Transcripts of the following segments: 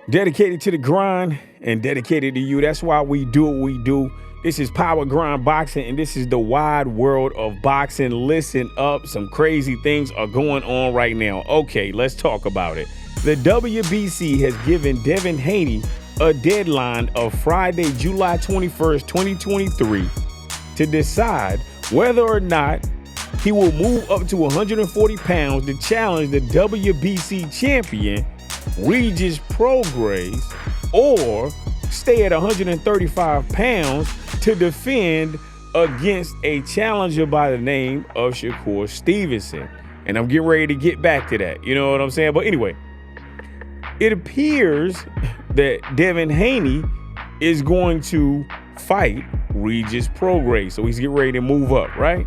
Dedicated to the grind and dedicated to you. That's why we do what we do. This is Power Grind Boxing, and this is the wide world of boxing. Listen up. Some crazy things are going on right now. Okay, let's talk about it. The WBC has given Devin Haney a deadline of Friday, July 21st, 2023 to decide whether or not he will move up to 140 pounds to challenge the WBC champion, Regis Prograis, or stay at 135 pounds to defend against a challenger by the name of Shakur Stevenson. And I'm getting ready to get back to that. You know what I'm saying? But anyway, it appears that Devin Haney is going to fight Regis Prograis. So he's getting ready to move up, right?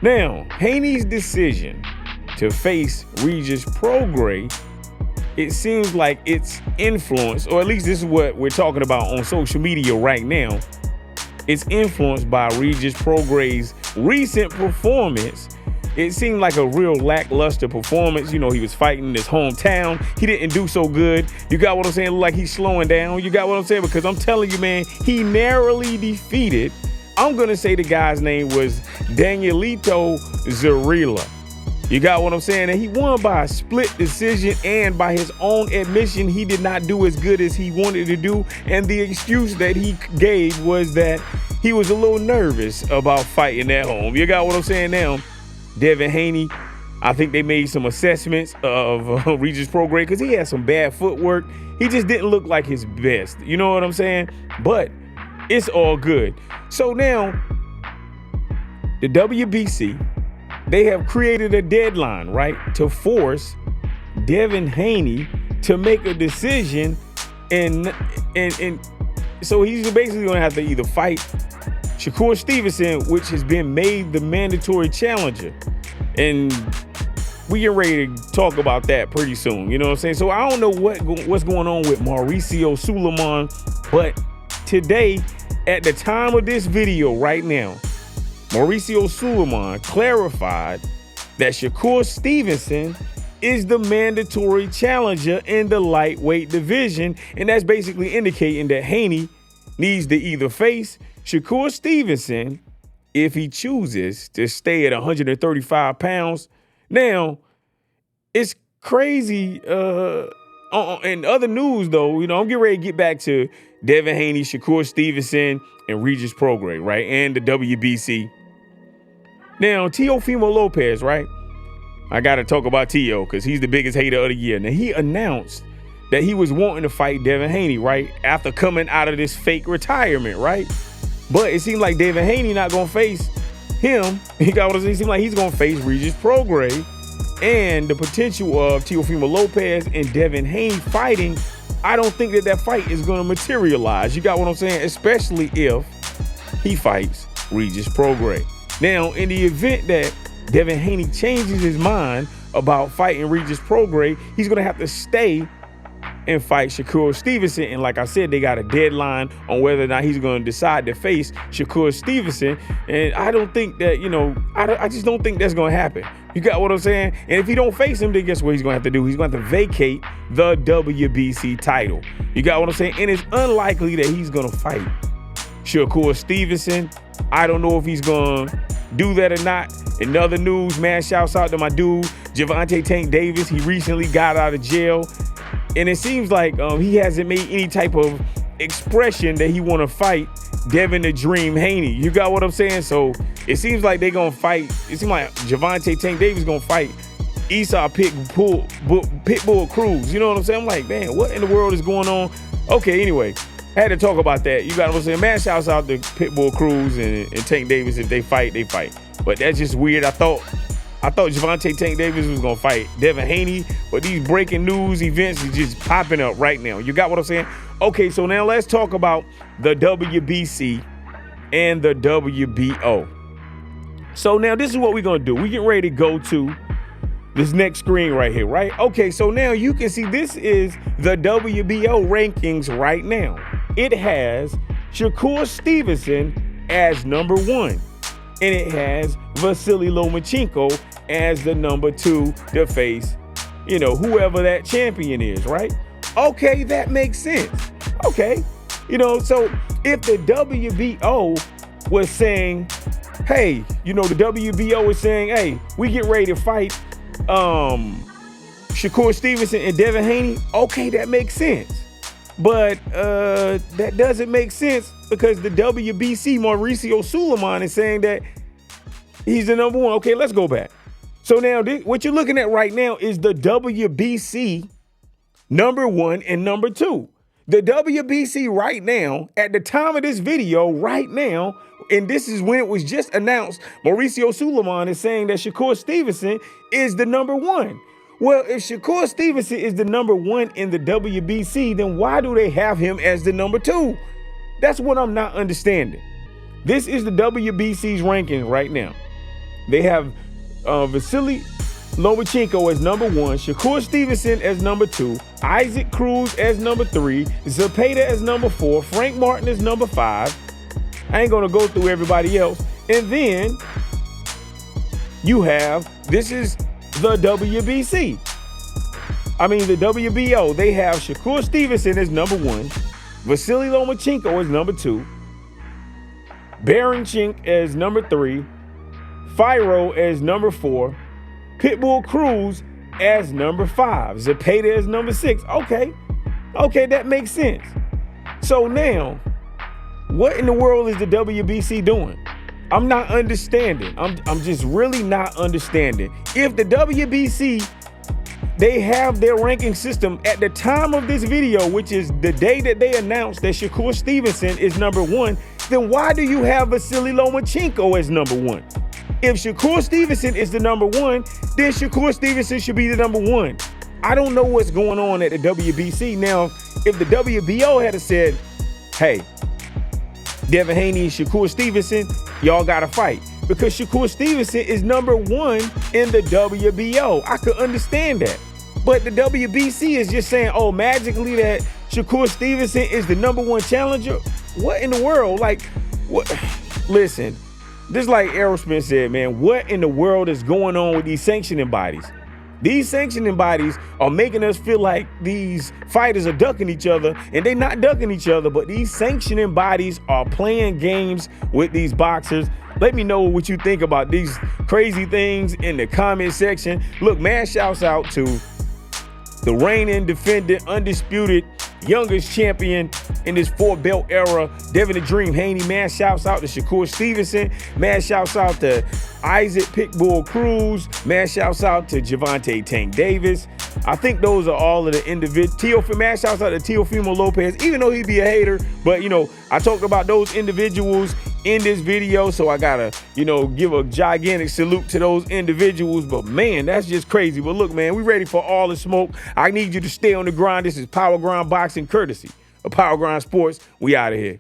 Now, Haney's decision to face Regis Prograis, it seems like it's influenced, or at least this is what we're talking about on social media right now. It's influenced by Regis Prograis' recent performance. It seemed like a real lackluster performance. You know, he was fighting in his hometown. He didn't do so good. You got what I'm saying? Look like he's slowing down. You got what I'm saying? Because I'm telling you, man, he narrowly defeated, I'm going to say the guy's name was Danielito Zarilla. You got what I'm saying? And he won by a split decision, and by his own admission, he did not do as good as he wanted to do. And the excuse that he gave was that he was a little nervous about fighting at home. You got what I'm saying now? Devin Haney, I think they made some assessments of Regis Prograis because he had some bad footwork. He just didn't look like his best. You know what I'm saying? But it's all good. So now, the WBC, they have created a deadline, right, to force Devin Haney to make a decision, and so he's basically going to have to either fight Shakur Stevenson, which has been made the mandatory challenger, and we get ready to talk about that pretty soon. You know what I'm saying? So I don't know what's going on with Mauricio Sulaiman, but today, at the time of this video right now, Mauricio Sulaiman clarified that Shakur Stevenson is the mandatory challenger in the lightweight division, and that's basically indicating that Haney needs to either face Shakur Stevenson if he chooses to stay at 135 pounds. Now, it's crazy. In other news, though, you know, I'm getting ready to get back to Devin Haney, Shakur Stevenson, and Regis Prograis, right, and the WBC. Now, Teofimo Lopez, right? I got to talk about Teo because he's the biggest hater of the year. Now, he announced that he was wanting to fight Devin Haney, right, after coming out of this fake retirement, right? But it seems like Devin Haney not going to face him. He got what I'm saying? It seems like he's going to face Regis Prograis, and the potential of Teofimo Lopez and Devin Haney fighting, I don't think that fight is going to materialize. You got what I'm saying? Especially if he fights Regis Prograis. Now, in the event that Devin Haney changes his mind about fighting Regis Prograis, he's going to have to stay and fight Shakur Stevenson. And like I said, they got a deadline on whether or not he's going to decide to face Shakur Stevenson. And I don't think that, you know, I just don't think that's going to happen. You got what I'm saying? And if he don't face him, then guess what he's going to have to do? He's going to have to vacate the WBC title. You got what I'm saying? And it's unlikely that he's going to fight Shakur Stevenson. I don't know if he's going to do that or not. In other news, man, shouts out to my dude, Gervonta Tank Davis. He recently got out of jail. And it seems like he hasn't made any type of expression that he want to fight Devin the Dream Haney. You got what I'm saying? So it seems like they're going to fight. It seems like Gervonta Tank Davis going to fight Esau Pitbull Cruz. You know what I'm saying? I'm like, man, what in the world is going on? Okay, anyway, I had to talk about that. You got what I'm saying? Man, shouts out to Pitbull Cruz and Tank Davis. If they fight, they fight. But that's just weird. I thought Gervonta Tank Davis was going to fight Devin Haney, but these breaking news events are just popping up right now. You got what I'm saying? Okay, so now let's talk about the WBC and the WBO. So now this is what we're going to do. We're getting ready to go to this next screen right here, right? Okay, so now you can see this is the WBO rankings right now. It has Shakur Stevenson as number 1. And it has Vasily Lomachenko as the number 2 to face, you know, whoever that champion is, right? Okay, that makes sense. Okay. You know, so if the WBO was saying, hey, you know, the WBO is saying, hey, we get ready to fight Shakur Stevenson and Devin Haney, okay, that makes sense. But that doesn't make sense because the WBC, Mauricio Sulaiman, is saying that he's the number one. Okay, let's go back. So now what you're looking at right now is the WBC number one and number two. The WBC right now, at the time of this video right now, and this is when it was just announced, Mauricio Sulaiman is saying that Shakur Stevenson is the number one. Well, if Shakur Stevenson is the number one in the WBC, then why do they have him as the number two? That's what I'm not understanding. This is the WBC's ranking right now. They have Vasily Lomachenko as number one, Shakur Stevenson as number two, Isaac Cruz as number three, Zepeda as number four, Frank Martin as number five. I ain't gonna go through everybody else. And then you have, this is the WBC. I mean, the WBO, they have Shakur Stevenson as number one, Vasily Lomachenko as number two, Baranchik as number three, Firo as number four, Pitbull Cruz as number five, Zepeda as number six. Okay, that makes sense. So now, what in the world is the WBC doing? I'm not understanding. I'm just really not understanding. If the WBC, they have their ranking system at the time of this video, which is the day that they announced that Shakur Stevenson is number one, then why do you have Vasily Lomachenko as number one? If Shakur Stevenson is the number one, then Shakur Stevenson should be the number one. I don't know what's going on at the WBC. Now, if the WBO had said, hey, Devin Haney and Shakur Stevenson, y'all got to fight. Because Shakur Stevenson is number one in the WBO. I could understand that. But the WBC is just saying, oh, magically that Shakur Stevenson is the number one challenger. What in the world? Like, what? Listen, just like Aerosmith said, man, what in the world is going on with these sanctioning bodies? These sanctioning bodies are making us feel like these fighters are ducking each other, and they're not ducking each other, but these sanctioning bodies are playing games with these boxers. Let me know what you think about these crazy things in the comment section. Look, man, shouts out to the reigning, defending, undisputed, youngest champion in this four-belt era, Devin the Dream Haney. Man, shouts out to Shakur Stevenson. Man, shouts out to Isaac Pitbull Cruz. Man, shouts out to Gervonta Tank Davis. I think those are all of the individuals. Man, shouts out to Teofimo Lopez, even though he be a hater. But, you know, I talked about those individuals in this video, so I gotta, you know, give a gigantic salute to those individuals. But man, that's just crazy. But look, man, we ready for all the smoke. I need you to stay on the grind. This is Power Grind Boxing, courtesy of Power Grind Sports. We out of here.